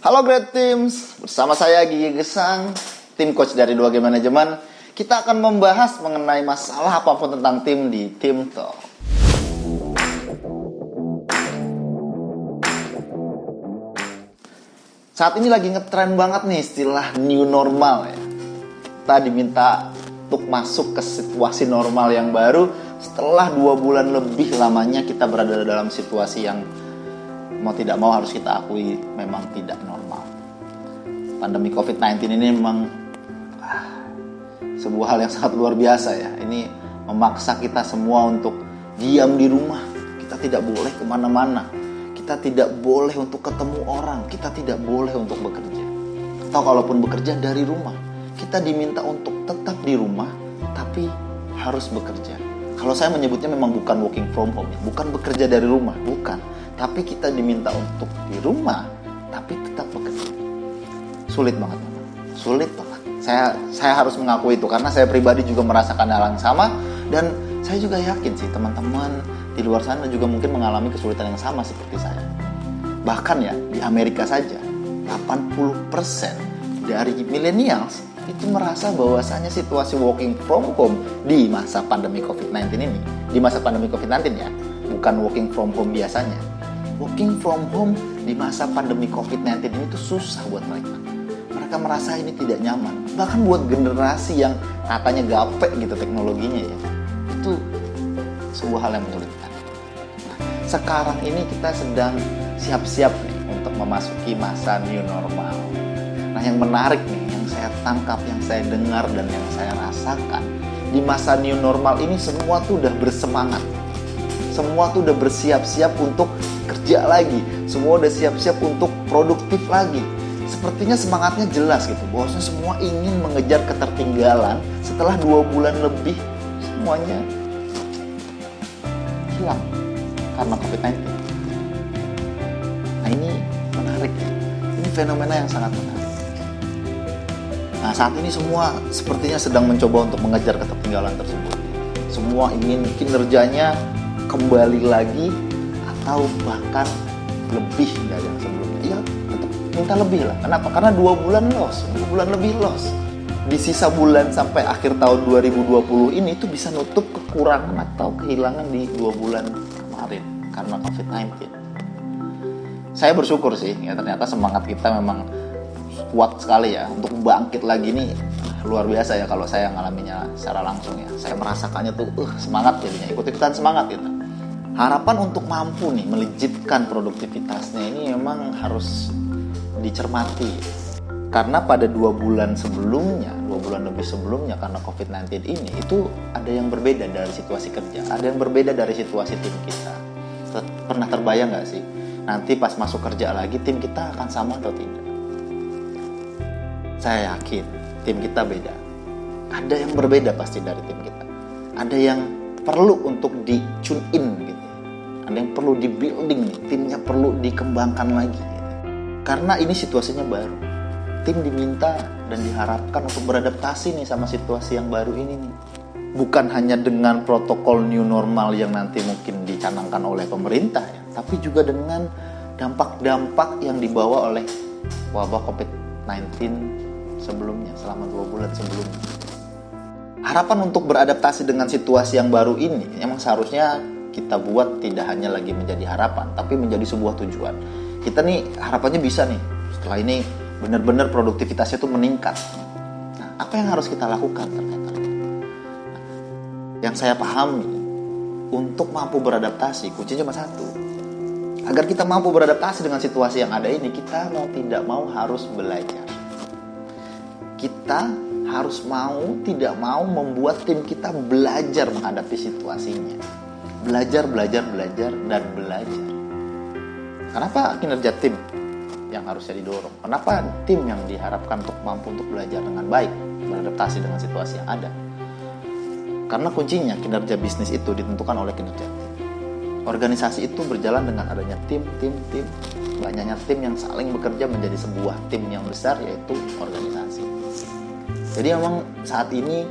Halo Great Teams, bersama saya Gigi Gesang, tim coach dari 2G Management. Kita akan membahas mengenai masalah apapun tentang tim di Team Talk. Saat ini lagi ngetren banget nih istilah new normal ya. Kita diminta untuk masuk ke situasi normal yang baru setelah 2 bulan lebih lamanya kita berada dalam situasi yang mau tidak mau harus kita akui memang tidak normal. Pandemi COVID-19 ini memang sebuah hal yang sangat luar biasa ya. Ini memaksa kita semua untuk diam di rumah. Kita tidak boleh kemana-mana. Kita tidak boleh untuk ketemu orang. Kita tidak boleh untuk bekerja. Atau kalaupun bekerja dari rumah, kita diminta untuk tetap di rumah tapi harus bekerja. Kalau saya menyebutnya memang bukan working from home ya. Bukan bekerja dari rumah, bukan. Tapi kita diminta untuk di rumah, tapi tetap bekerja. Sulit banget, sulit banget. Saya harus mengakui itu karena saya pribadi juga merasakan hal yang sama dan saya juga yakin sih teman-teman di luar sana juga mungkin mengalami kesulitan yang sama seperti saya. Bahkan ya di Amerika saja 80% dari millennials itu merasa bahwasanya situasi working from home di masa pandemi COVID-19 ini, di masa pandemi COVID-19 ya, bukan working from home biasanya. Working from home di masa pandemi COVID-19 ini tuh susah buat mereka. Mereka merasa ini tidak nyaman. Bahkan buat generasi yang katanya gapek gitu teknologinya ya, itu sebuah hal yang menyulitkan. Nah, sekarang ini kita sedang siap-siap nih untuk memasuki masa new normal. Nah, yang menarik nih, yang saya tangkap, yang saya dengar dan yang saya rasakan di masa new normal ini semua tuh udah bersemangat. Semua tuh udah bersiap-siap untuk kerja lagi. Semua udah siap-siap untuk produktif lagi. Sepertinya semangatnya jelas gitu. Bahwasanya semua ingin mengejar ketertinggalan setelah 2 bulan lebih semuanya hilang karena COVID-19. Nah ini menarik ya. Ini fenomena yang sangat menarik. Nah saat ini semua sepertinya sedang mencoba untuk mengejar ketertinggalan tersebut. Semua ingin kinerjanya kembali lagi atau bahkan lebih dari yang sebelumnya. Ya tetap minta lebih lah. Kenapa? Karena 2 bulan loss, 2 bulan lebih loss. Di sisa bulan sampai akhir tahun 2020 ini itu bisa nutup kekurangan atau kehilangan di 2 bulan kemarin karena COVID-19. Saya bersyukur sih, ya ternyata semangat kita memang kuat sekali ya untuk bangkit lagi nih. Luar biasa ya kalau saya ngalaminya secara langsung ya. Saya merasakannya tuh semangat jadinya, ikut-ikutan semangat gitu. Harapan untuk mampu nih melejitkan produktivitasnya ini memang harus dicermati. Karena pada 2 bulan sebelumnya, 2 bulan lebih sebelumnya karena COVID-19 ini itu ada yang berbeda dari situasi kerja, ada yang berbeda dari situasi tim kita. Pernah terbayang nggak sih? Nanti pas masuk kerja lagi tim kita akan sama atau tidak? Saya yakin tim kita beda. Ada yang berbeda pasti dari tim kita. Ada yang perlu untuk di-tune in gitu. Ada yang perlu di-building nih. Timnya perlu dikembangkan lagi gitu. Karena ini situasinya baru. Tim diminta dan diharapkan untuk beradaptasi nih sama situasi yang baru ini nih. Bukan hanya dengan protokol new normal yang nanti mungkin dicanangkan oleh pemerintah ya, tapi juga dengan dampak-dampak yang dibawa oleh wabah COVID-19 sebelumnya, selama 2 bulan sebelumnya. Harapan untuk beradaptasi dengan situasi yang baru ini memang seharusnya kita buat tidak hanya lagi menjadi harapan, tapi menjadi sebuah tujuan. Kita nih harapannya bisa nih, setelah ini benar-benar produktivitasnya itu meningkat. Nah, apa yang harus kita lakukan ternyata? Nah, yang saya pahami, untuk mampu beradaptasi, kuncinya cuma satu. Agar kita mampu beradaptasi dengan situasi yang ada ini, kita mau tidak mau harus belajar. Kita harus tidak mau membuat tim kita belajar menghadapi situasinya. Belajar, dan belajar. Kenapa kinerja tim yang harusnya didorong? Kenapa tim yang diharapkan untuk mampu untuk belajar dengan baik, beradaptasi dengan situasi yang ada? Karena kuncinya kinerja bisnis itu ditentukan oleh kinerja tim. Organisasi itu berjalan dengan adanya tim. Banyaknya tim yang saling bekerja menjadi sebuah tim yang besar, yaitu organisasi. Jadi memang saat ini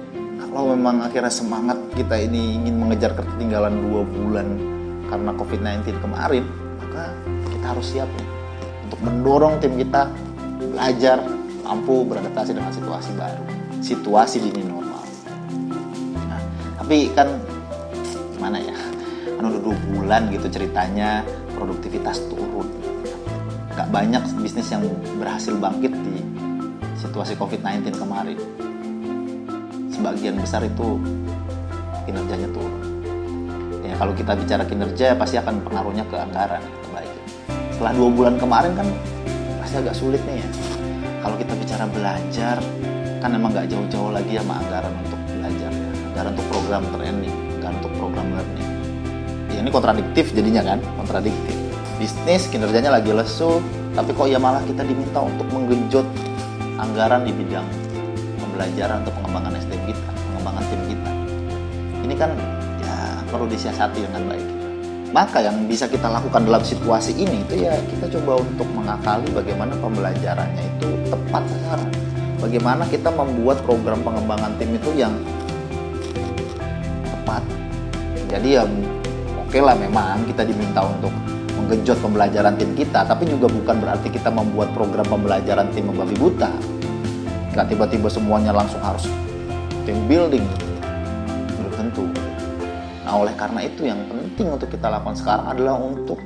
kalau memang akhirnya semangat kita ini ingin mengejar ketertinggalan 2 bulan karena COVID-19 kemarin, maka kita harus siap nih untuk mendorong tim kita belajar, mampu beradaptasi dengan situasi baru, situasi di new normal. Nah, tapi kan gimana ya, kan udah 2 bulan gitu ceritanya produktivitas turun. Gak banyak bisnis yang berhasil bangkit di situasi COVID-19 kemarin. Sebagian besar itu kinerjanya turun. Ya, kalau kita bicara kinerja pasti akan pengaruhnya ke anggaran terbaik. Setelah 2 bulan kemarin kan pasti agak sulit nih ya. Kalau kita bicara belajar kan emang gak jauh-jauh lagi sama anggaran untuk belajar ya. Anggaran untuk program training, anggaran untuk program learning. Ya, ini kontradiktif jadinya kan, kontradiktif. Bisnis kinerjanya lagi lesu, tapi kok ya malah kita diminta untuk menggenjot anggaran di bidang pembelajaran untuk pengembangan SDM kita, pengembangan tim kita. Ini kan ya perlu disiasati dengan baik. Maka yang bisa kita lakukan dalam situasi ini itu ya kita coba untuk mengakali bagaimana pembelajarannya itu tepat sasaran. Bagaimana kita membuat program pengembangan tim itu yang tepat. Jadi ya oke lah memang kita diminta untuk menggenjot pembelajaran tim kita, tapi juga bukan berarti kita membuat program pembelajaran tim membabi buta. Nggak tiba-tiba semuanya langsung harus team building, belum tentu. Nah, oleh karena itu yang penting untuk kita lakukan sekarang adalah untuk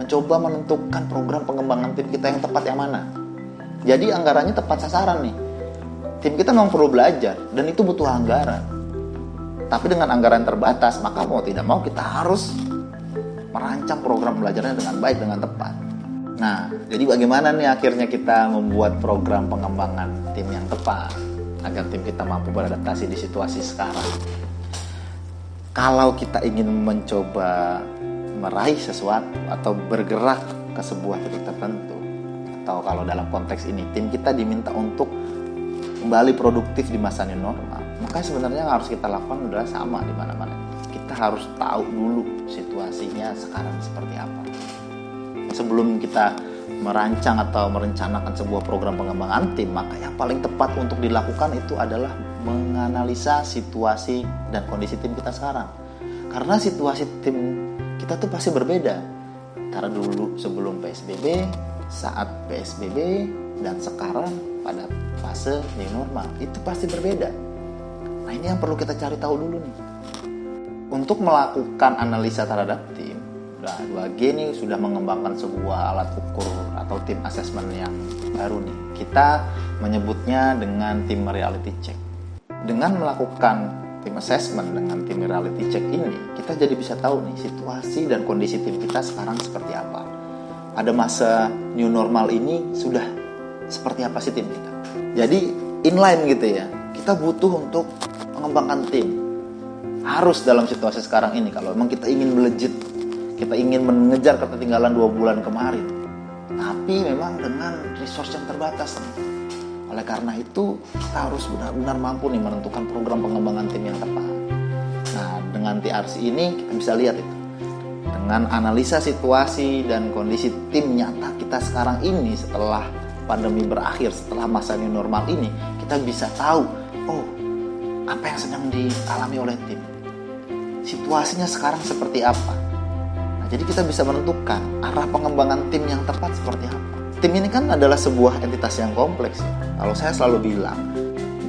mencoba menentukan program pengembangan tim kita yang tepat yang mana. Jadi anggarannya tepat sasaran nih. Tim kita memang perlu belajar dan itu butuh anggaran. Tapi dengan anggaran terbatas, maka mau tidak mau kita harus merancang program belajarnya dengan baik, dengan tepat. Nah, jadi bagaimana nih akhirnya kita membuat program pengembangan tim yang tepat agar tim kita mampu beradaptasi di situasi sekarang. Kalau kita ingin mencoba meraih sesuatu atau bergerak ke sebuah titik tertentu, atau kalau dalam konteks ini tim kita diminta untuk kembali produktif di masa new normal, maka sebenarnya yang harus kita lakukan adalah sama di mana-mana. Kita harus tahu dulu situasinya sekarang seperti apa. Sebelum kita merancang atau merencanakan sebuah program pengembangan tim, maka yang paling tepat untuk dilakukan itu adalah menganalisa situasi dan kondisi tim kita sekarang. Karena situasi tim kita tuh pasti berbeda antara dulu sebelum PSBB, saat PSBB, dan sekarang pada fase new normal. Itu pasti berbeda. Nah, ini yang perlu kita cari tahu dulu nih. Untuk melakukan analisa terhadap tim, 2G ini sudah mengembangkan sebuah alat ukur atau tim assessment yang baru nih. Kita menyebutnya dengan tim reality check. Dengan melakukan tim assessment dengan tim reality check ini, kita jadi bisa tahu nih situasi dan kondisi tim kita sekarang seperti apa. Pada masa new normal ini sudah seperti apa sih tim kita. Jadi inline gitu ya. Kita butuh untuk mengembangkan tim. Harus dalam situasi sekarang ini kalau memang kita ingin melejit, kita ingin mengejar ketertinggalan 2 bulan kemarin, tapi memang dengan resource yang terbatas nih. Oleh karena itu kita harus benar-benar mampu nih menentukan program pengembangan tim yang tepat. Nah, dengan TRC ini kita bisa lihat itu, dengan analisa situasi dan kondisi tim nyata kita sekarang ini setelah pandemi berakhir, setelah masa new normal ini, kita bisa tahu apa yang sedang dialami oleh tim, situasinya sekarang seperti apa. Nah, jadi kita bisa menentukan arah pengembangan tim yang tepat seperti apa. Tim ini kan adalah sebuah entitas yang kompleks. Kalau saya selalu bilang,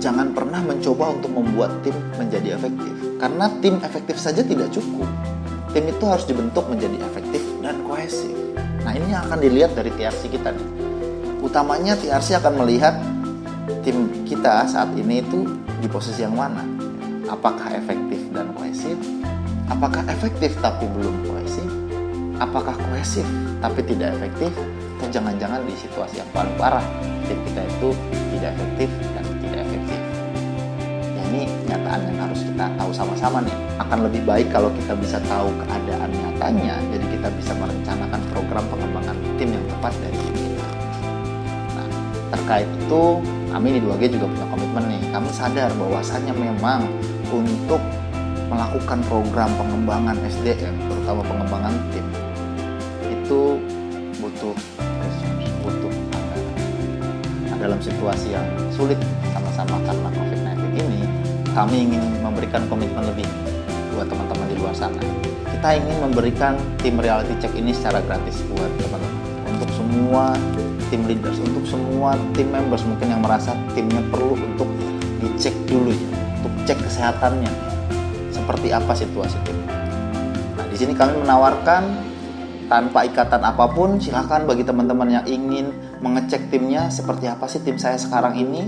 jangan pernah mencoba untuk membuat tim menjadi efektif. Karena tim efektif saja tidak cukup. Tim itu harus dibentuk menjadi efektif dan kohesif. Nah, ini yang akan dilihat dari TRC kita nih. Utamanya TRC akan melihat tim kita saat ini itu di posisi yang mana. Apakah efektif dan kohesif? Apakah efektif tapi belum kohesif? Apakah kohesif tapi tidak efektif? Atau jangan-jangan di situasi yang paling parah, tim kita itu tidak efektif dan tidak efektif. Ya, ini kenyataan yang harus kita tahu sama-sama nih. Akan lebih baik kalau kita bisa tahu keadaan nyatanya, jadi kita bisa merencanakan program pengembangan tim yang tepat dari tim kita. Nah, terkait itu, kami di 2G juga punya komitmen nih. Kami sadar bahwasannya memang untuk melakukan program pengembangan SDM, terutama pengembangan tim, itu butuh resource, butuh anggaran. Nah, dalam situasi yang sulit sama-sama karena COVID-19 ini, kami ingin memberikan komitmen lebih buat teman-teman di luar sana. Kita ingin memberikan tim reality check ini secara gratis buat teman-teman. Untuk semua semua tim leaders, untuk semua tim members mungkin yang merasa timnya perlu untuk dicek dulu ya, untuk cek kesehatannya seperti apa situasi tim. Nah, di sini kami menawarkan tanpa ikatan apapun, silakan bagi teman-teman yang ingin mengecek timnya seperti apa sih tim saya sekarang ini.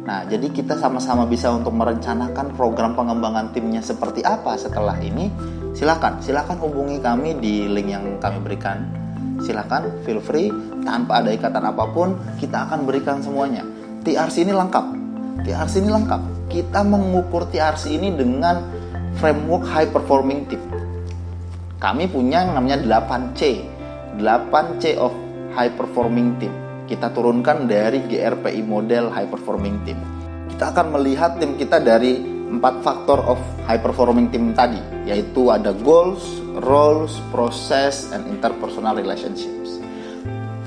Nah, jadi kita sama-sama bisa untuk merencanakan program pengembangan timnya seperti apa setelah ini. Silakan hubungi kami di link yang kami berikan. Silakan, feel free, tanpa ada ikatan apapun, kita akan berikan semuanya. TRC ini lengkap. Kita mengukur TRC ini dengan framework high performing team. Kami punya yang namanya 8C of high performing team. Kita turunkan dari GRPI model high performing team. Kita akan melihat tim kita dari 4 faktor of high performing team tadi, yaitu ada goals, roles, process, and interpersonal relationships.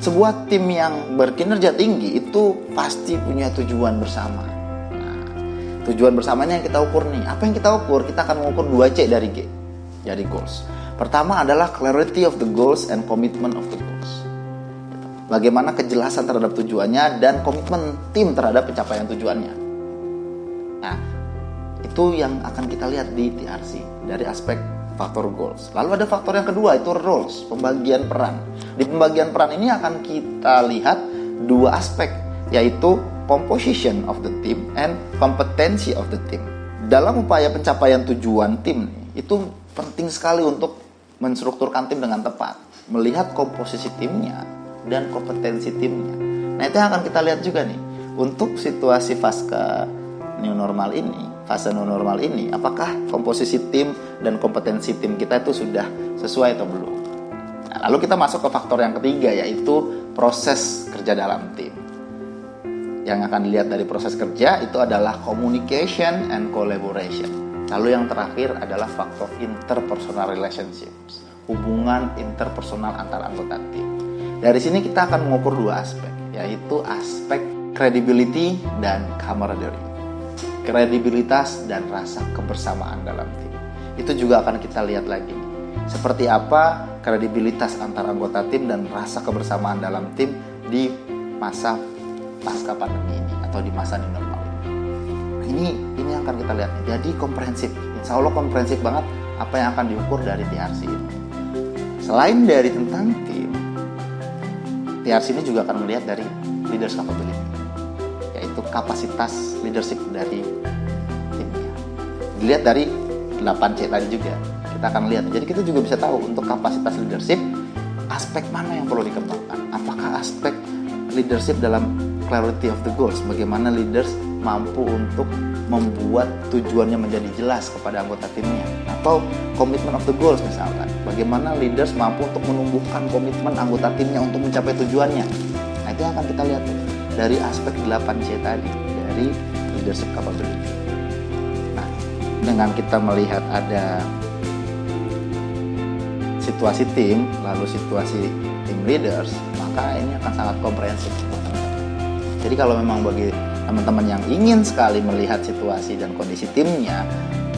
Sebuah tim yang berkinerja tinggi itu pasti punya tujuan bersama. Nah, tujuan bersamanya yang kita ukur nih. Apa yang kita ukur? Kita akan mengukur 2C dari G, dari goals. Pertama adalah clarity of the goals and commitment of the goals. Bagaimana kejelasan terhadap tujuannya dan komitmen tim terhadap pencapaian tujuannya. Nah, itu yang akan kita lihat di TRC dari aspek faktor goals. Lalu ada faktor yang kedua, itu roles, pembagian peran. Di pembagian peran ini akan kita lihat 2 aspek, yaitu composition of the team and competency of the team. Dalam upaya pencapaian tujuan tim, itu penting sekali untuk menstrukturkan tim dengan tepat, melihat komposisi timnya dan kompetensi timnya. Nah, itu yang akan kita lihat juga nih untuk situasi fase new normal ini, apakah komposisi tim dan kompetensi tim kita itu sudah sesuai atau belum. Nah, lalu kita masuk ke faktor yang ketiga, yaitu proses kerja dalam tim. Yang akan dilihat dari proses kerja itu adalah communication and collaboration. Lalu yang terakhir adalah faktor interpersonal relationships, hubungan interpersonal antar anggota tim. Dari sini kita akan mengukur 2 aspek, yaitu aspek credibility dan camaraderie. Kredibilitas dan rasa kebersamaan dalam tim. Itu juga akan kita lihat lagi. Seperti apa kredibilitas antar anggota tim dan rasa kebersamaan dalam tim di masa pasca pandemi ini atau di masa new normal. Ini yang akan kita lihat. Jadi komprehensif. Insya Allah komprehensif banget apa yang akan diukur dari TRC ini. Selain dari tentang tim, TRC ini juga akan melihat dari leaders capability, yaitu kapasitas leadership dari timnya. Dilihat dari 8C tadi juga, kita akan lihat. Jadi kita juga bisa tahu untuk kapasitas leadership, aspek mana yang perlu dikembangkan. Apakah aspek leadership dalam clarity of the goals, bagaimana leaders mampu untuk membuat tujuannya menjadi jelas kepada anggota timnya, atau commitment of the goals misalkan, bagaimana leaders mampu untuk menumbuhkan komitmen anggota timnya untuk mencapai tujuannya. Nah, itu yang akan kita lihat dari aspek 8C tadi, dari leadership capability. Nah, dengan kita melihat ada situasi tim, lalu situasi tim leaders, maka ini akan sangat komprehensif. Jadi kalau memang bagi teman-teman yang ingin sekali melihat situasi dan kondisi timnya,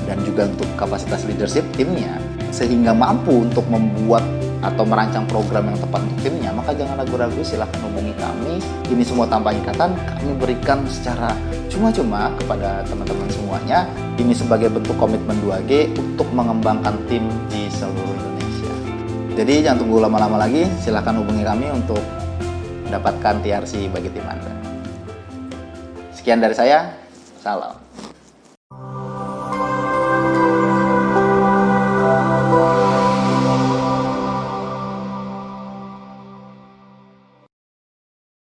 dan juga untuk kapasitas leadership timnya, sehingga mampu untuk membuat atau merancang program yang tepat untuk timnya, maka jangan ragu-ragu, silahkan hubungi kami. Ini semua tanpa ikatan, kami berikan secara cuma-cuma kepada teman-teman semuanya. Ini sebagai bentuk komitmen 2G untuk mengembangkan tim di seluruh Indonesia. Jadi jangan tunggu lama-lama lagi, silahkan hubungi kami untuk mendapatkan TRC bagi tim Anda. Sekian dari saya, salam.